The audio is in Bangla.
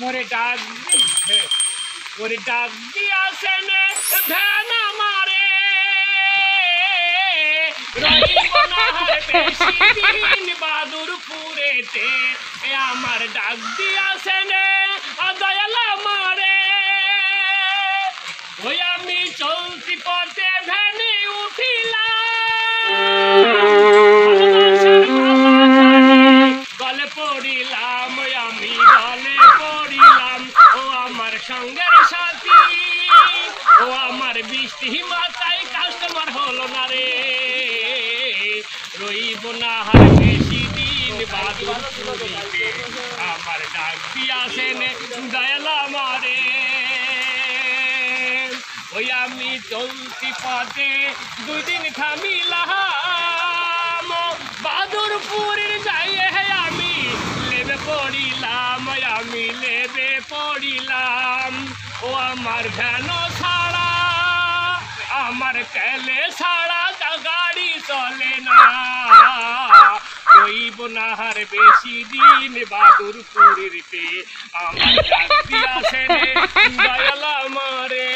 মোরে ডাক ওরে ডাক দিয়াছেন ভ্যান আমারে রহিব না আর বেশি দিন বাদুরপুরেতে আমার ডাক দিয়াছেন দয়াল আমারে ওই আমি চলতি পথে ভ্যানে উঠিলাম গলে পড়িলাম আমি গলে পড়িলাম ও আমার সঙ্গের সাথী ও আমার বৃষ্টি মাথায় কাস্টমার হলো না রে রইব না আর বেশি দিন বাদুরপুরিতে আমার ডাক দিয়াছেন দয়াল আমারে ওই আমি চলতি পথে 2 দিন থামিলাম বাদুরপুরের যাইয়ে আমি লেবে পড়িলাম ও আমার ভ্যান ছাড়া আমার কেলে ছাড়া গাড়ি চলে না রইব না আর বেশি দিন বাদুরপুরেতে আমার ডাক দিয়াছেন দয়াল আমারে